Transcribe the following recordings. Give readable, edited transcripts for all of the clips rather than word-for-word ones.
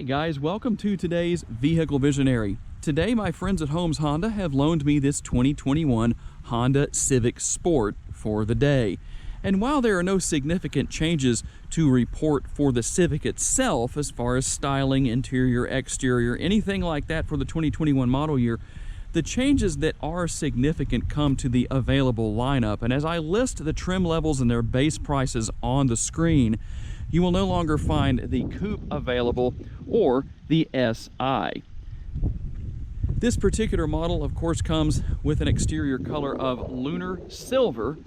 Guys, welcome to today's Vehicle Visionary. Today my friends at Holmes Honda have loaned me this 2021 Honda Civic Sport for the day. And while there are no significant changes to report for the Civic itself as far as styling, interior, exterior, anything like that for the 2021 model year, the changes that are significant come to the available lineup. And as I list the trim levels and their base prices on the screen, you will no longer find the Coupe available or the SI. This particular model, of course, comes with an exterior color of lunar silver.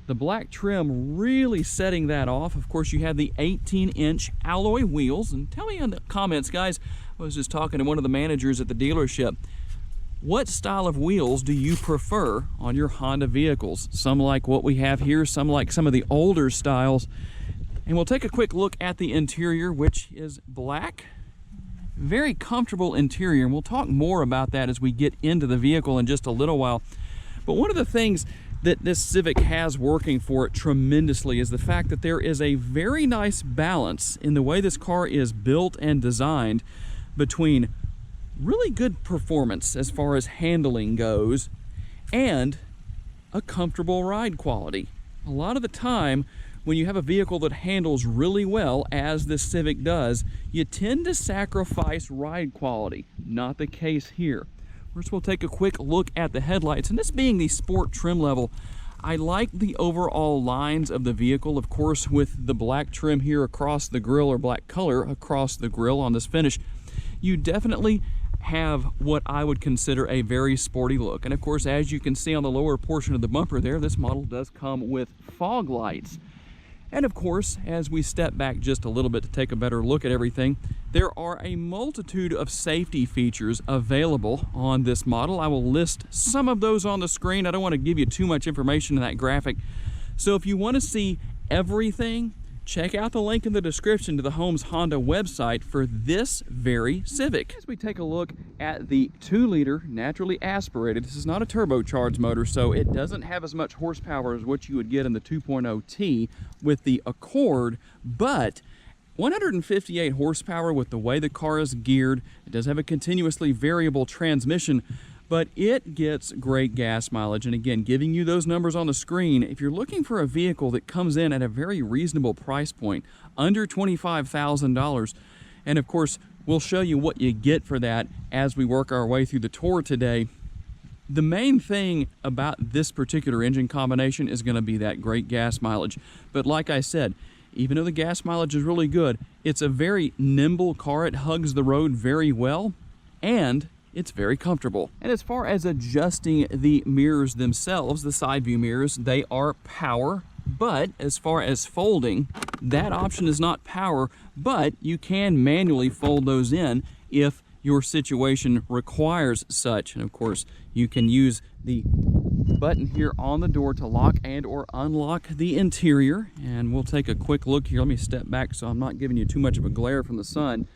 The black trim really setting that off. Of course, you have the 18-inch alloy wheels. And tell me in the comments, guys, I was just talking to one of the managers at the dealership. What style of wheels do you prefer on your Honda vehicles? Some like what we have here, some like some of the older styles. And we'll take a quick look at the interior, which is black. Very comfortable interior, and we'll talk more about that as we get into the vehicle in just a little while. But one of the things that this Civic has working for it tremendously is the fact that there is a very nice balance in the way this car is built and designed between really good performance as far as handling goes and a comfortable ride quality. A lot of the time, when you have a vehicle that handles really well, as this Civic does, you tend to sacrifice ride quality. Not the case here. First, we'll take a quick look at the headlights, and this being the sport trim level, I like the overall lines of the vehicle, of course, with the black trim here across the grille, or black color across the grille on this finish. You definitely have what I would consider a very sporty look. And of course, as you can see on the lower portion of the bumper there, this model does come with fog lights. And of course, as we step back just a little bit to take a better look at everything, there are a multitude of safety features available on this model. I will list some of those on the screen. I don't want to give you too much information in that graphic. So if you want to see everything, check out the link in the description to the Holmes Honda website for this very Civic. As we take a look at the 2-liter naturally aspirated, this is not a turbocharged motor, so it doesn't have as much horsepower as what you would get in the 2.0T with the Accord, but 158 horsepower with the way the car is geared. It does have a continuously variable transmission, but it gets great gas mileage. And again, giving you those numbers on the screen, if you're looking for a vehicle that comes in at a very reasonable price point, under $25,000, and of course, we'll show you what you get for that as we work our way through the tour today. The main thing about this particular engine combination is going to be that great gas mileage. But like I said, even though the gas mileage is really good, it's a very nimble car. It hugs the road very well, and it's very comfortable. And as far as adjusting the mirrors themselves, the side view mirrors, they are power. But as far as folding, that option is not power, but you can manually fold those in if your situation requires such. And of course, you can use the button here on the door to lock and or unlock the interior. And we'll take a quick look here. Let me step back so I'm not giving you too much of a glare from the sun.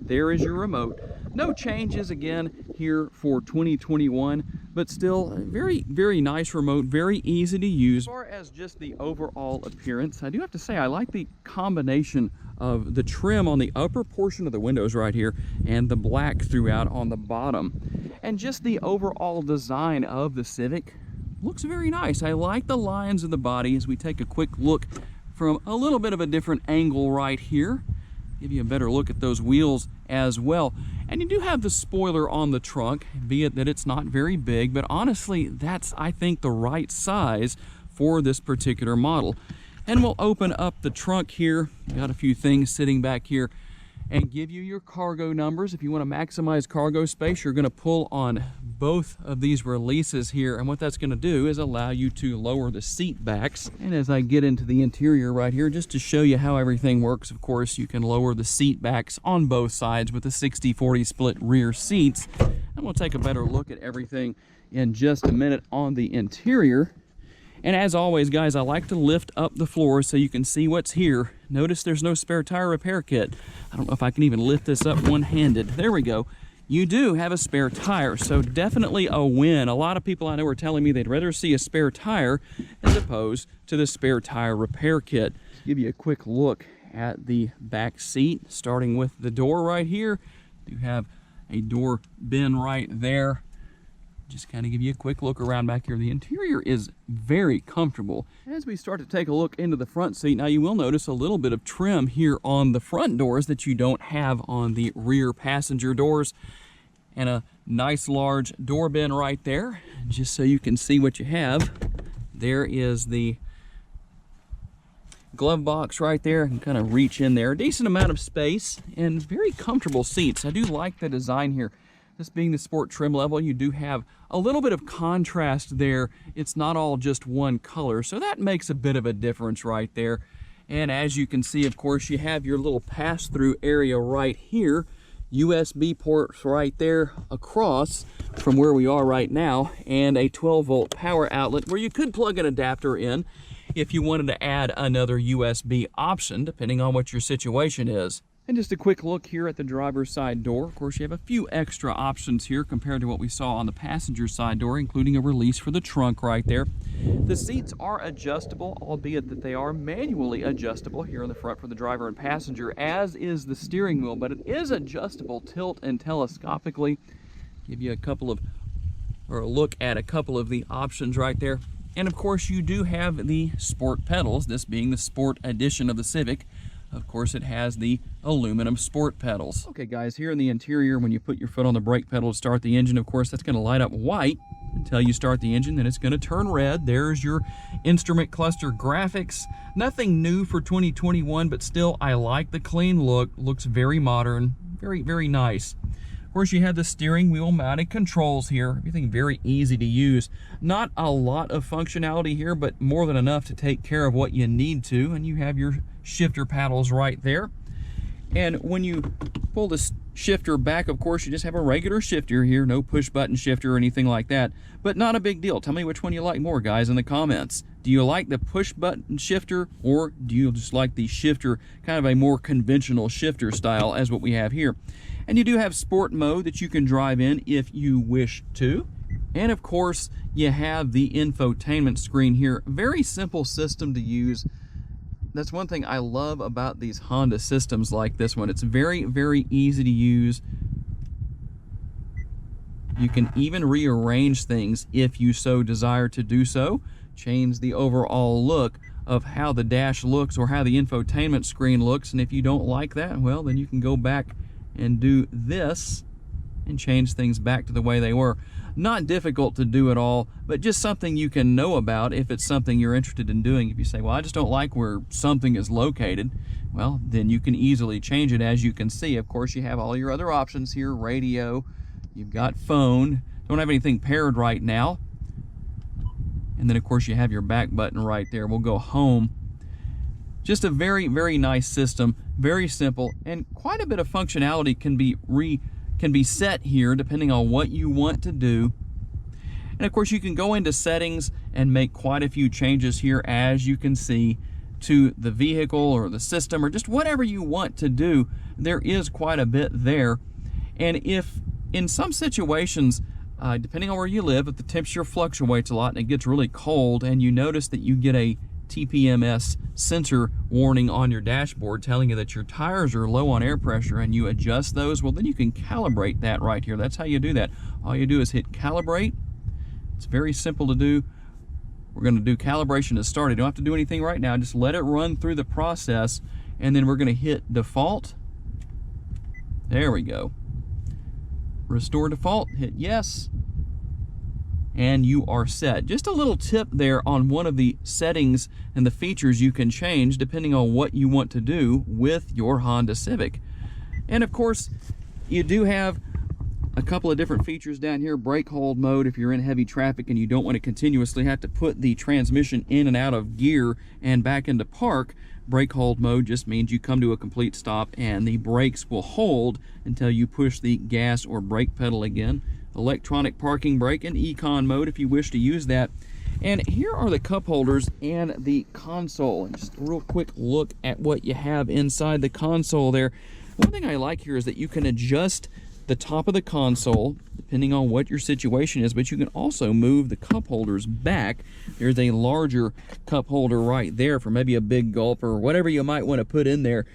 There is your remote. No changes again here for 2021, but still a very, very nice remote, very easy to use. As far as just the overall appearance, I do have to say I like the combination of the trim on the upper portion of the windows right here and the black throughout on the bottom. And just the overall design of the Civic looks very nice. I like the lines of the body as we take a quick look from a little bit of a different angle right here. Give you a better look at those wheels as well. And you do have the spoiler on the trunk, be it that it's not very big, but honestly, that's, I think, the right size for this particular model. And we'll open up the trunk here. Got a few things sitting back here and give you your cargo numbers. If you want to maximize cargo space, you're going to pull on both of these releases here, and what that's going to do is allow you to lower the seat backs. And as I get into the interior right here, just to show you how everything works, of course, you can lower the seat backs on both sides with the 60-40 split rear seats. And we'll take a better look at everything in just a minute on the interior. And as always, guys, I like to lift up the floor so you can see what's here. Notice there's no spare tire repair kit. I don't know if I can even lift this up one-handed. There we go. You do have a spare tire, so definitely a win. A lot of people I know are telling me they'd rather see a spare tire as opposed to the spare tire repair kit. Give you a quick look at the back seat, starting with the door right here. You have a door bin right there. Just kind of give you a quick look around back here. The interior is very comfortable. As we start to take a look into the front seat, now you will notice a little bit of trim here on the front doors that you don't have on the rear passenger doors. And a nice large door bin right there. Just so you can see what you have, there is the glove box right there. You can kind of reach in there. A decent amount of space and very comfortable seats. I do like the design here. This being the sport trim level, you do have a little bit of contrast there. It's not all just one color, so that makes a bit of a difference right there. And as you can see, of course, you have your little pass-through area right here. USB ports right there across from where we are right now, and a 12-volt power outlet where you could plug an adapter in if you wanted to add another USB option, depending on what your situation is. And just a quick look here at the driver's side door. Of course, you have a few extra options here compared to what we saw on the passenger side door, including a release for the trunk right there. The seats are adjustable, albeit that they are manually adjustable here in the front for the driver and passenger, as is the steering wheel, but it is adjustable tilt and telescopically. Give you a look at a couple of the options right there. And of course, you do have the sport pedals, this being the sport edition of the Civic. Of course, it has the aluminum sport pedals. Okay, guys, here in the interior, when you put your foot on the brake pedal to start the engine, of course, that's going to light up white until you start the engine, then it's going to turn red. There's your instrument cluster graphics. Nothing new for 2021, but still, I like the clean look. Looks very modern, very, very nice. Of course, you have the steering wheel mounted controls here. Everything very easy to use. Not a lot of functionality here, but more than enough to take care of what you need to. And you have your shifter paddles right there. And when you pull the shifter back, of course, you just have a regular shifter here. No push button shifter or anything like that. But not a big deal. Tell me which one you like more, guys, in the comments. Do you like the push button shifter, or do you just like the shifter, kind of a more conventional shifter style as what we have here? And you do have sport mode that you can drive in if you wish to. And of course, you have the infotainment screen here. Very simple system to use. That's one thing I love about these Honda systems like this one. It's very, very easy to use. You can even rearrange things if you so desire to do so. Change the overall look of how the dash looks or how the infotainment screen looks. And if you don't like that, well, then you can go back and do this and change things back to the way they were. Not difficult to do at all, but just something you can know about if it's something you're interested in doing. If you say, well, I just don't like where something is located, well, then you can easily change it. As you can see, of course, you have all your other options here. Radio, you've got phone, don't have anything paired right now. And then, of course, you have your back button right there. We'll go home. Just a very, very nice system, very simple, and quite a bit of functionality can be set here depending on what you want to do. And of course, you can go into settings and make quite a few changes here, as you can see, to the vehicle or the system or just whatever you want to do. There is quite a bit there. And if in some situations, depending on where you live, if the temperature fluctuates a lot and it gets really cold and you notice that you get a TPMS sensor warning on your dashboard telling you that your tires are low on air pressure and you adjust those, well, then you can calibrate that right here. That's how you do that. All you do is hit calibrate. It's very simple to do. We're going to do calibration to start. You don't have to do anything right now. Just let it run through the process, and then we're going to hit default. There we go. Restore default. Hit yes. And you are set. Just a little tip there on one of the settings and the features you can change depending on what you want to do with your Honda Civic. And of course, you do have a couple of different features down here. Brake hold mode if you're in heavy traffic and you don't want to continuously have to put the transmission in and out of gear and back into park. Brake hold mode just means you come to a complete stop and the brakes will hold until you push the gas or brake pedal again. Electronic parking brake and econ mode if you wish to use that. And here are the cup holders and the console. And just a real quick look at what you have inside the console there. One thing I like here is that you can adjust the top of the console, depending on what your situation is, but you can also move the cup holders back. There's a larger cup holder right there for maybe a big gulp or whatever you might want to put in there.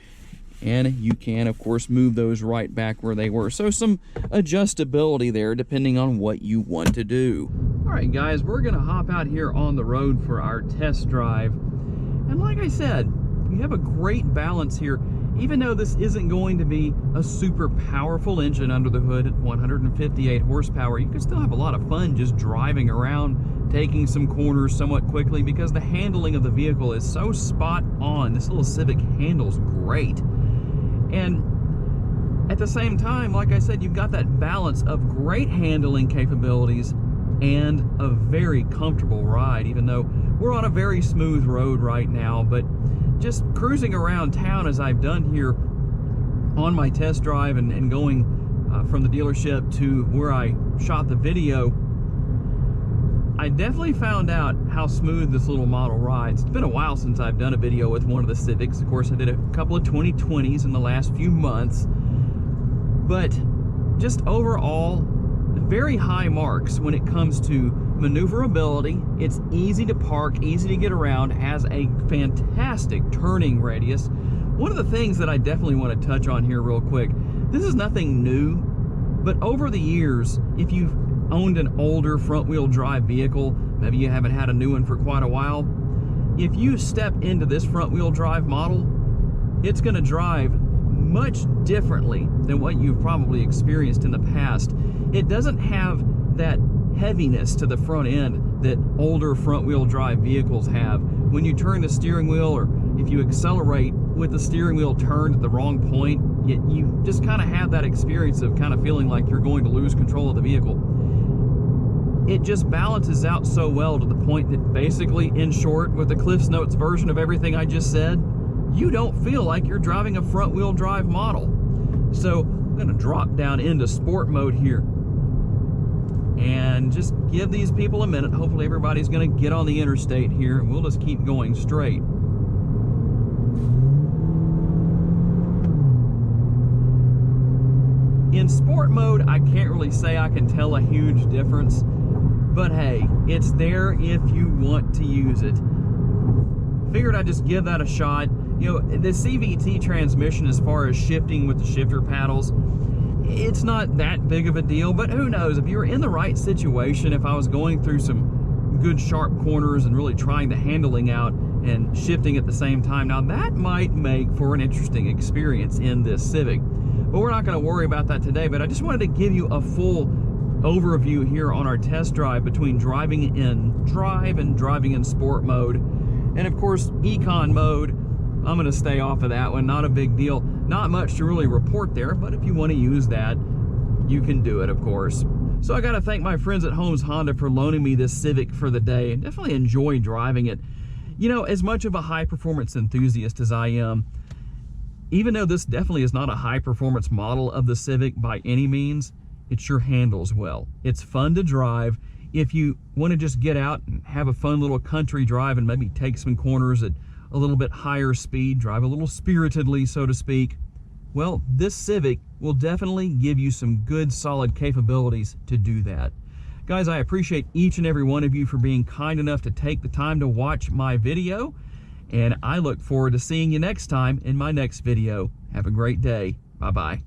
And you can, of course, move those right back where they were. So some adjustability there depending on what you want to do. All right, guys, we're going to hop out here on the road for our test drive. And like I said, we have a great balance here. Even though this isn't going to be a super powerful engine under the hood at 158 horsepower, you can still have a lot of fun just driving around, taking some corners somewhat quickly because the handling of the vehicle is so spot on. This little Civic handles great. And at the same time, like I said, you've got that balance of great handling capabilities and a very comfortable ride, even though we're on a very smooth road right now. But just cruising around town as I've done here on my test drive and going from the dealership to where I shot the video, I definitely found out how smooth this little model rides. It's been a while since I've done a video with one of the Civics. Of course, I did a couple of 2020s in the last few months, but just overall, very high marks when it comes to maneuverability. It's easy to park, easy to get around, has a fantastic turning radius. One of the things that I definitely want to touch on here real quick, this is nothing new, but over the years, if you've owned an older front-wheel drive vehicle, maybe you haven't had a new one for quite a while, if you step into this front-wheel drive model, it's going to drive much differently than what you've probably experienced in the past. It doesn't have that heaviness to the front end that older front-wheel drive vehicles have. When you turn the steering wheel, or if you accelerate with the steering wheel turned at the wrong point, you just kind of have that experience of kind of feeling like you're going to lose control of the vehicle. It just balances out so well to the point that basically, in short, with the Cliff's Notes version of everything I just said, you don't feel like you're driving a front-wheel drive model. So I'm going to drop down into sport mode here and just give these people a minute. Hopefully everybody's going to get on the interstate here, and we'll just keep going straight. In sport mode, I can't really say I can tell a huge difference, but hey, it's there if you want to use it. Figured I'd just give that a shot. You know, the CVT transmission, as far as shifting with the shifter paddles, it's not that big of a deal, but who knows, if you're in the right situation, if I was going through some good sharp corners and really trying the handling out and shifting at the same time, now that might make for an interesting experience in this Civic. But we're not going to worry about that today, but I just wanted to give you a full overview here on our test drive between driving in drive and driving in sport mode. And of course, econ mode, I'm going to stay off of that one. Not a big deal. Not much to really report there, but if you want to use that, you can do it, of course. So I got to thank my friends at Holmes Honda for loaning me this Civic for the day, and definitely enjoy driving it. You know, as much of a high-performance enthusiast as I am, even though this definitely is not a high-performance model of the Civic by any means, it sure handles well. It's fun to drive. If you want to just get out and have a fun little country drive and maybe take some corners at a little bit higher speed, drive a little spiritedly, so to speak, well, this Civic will definitely give you some good, solid capabilities to do that. Guys, I appreciate each and every one of you for being kind enough to take the time to watch my video, and I look forward to seeing you next time in my next video. Have a great day. Bye-bye.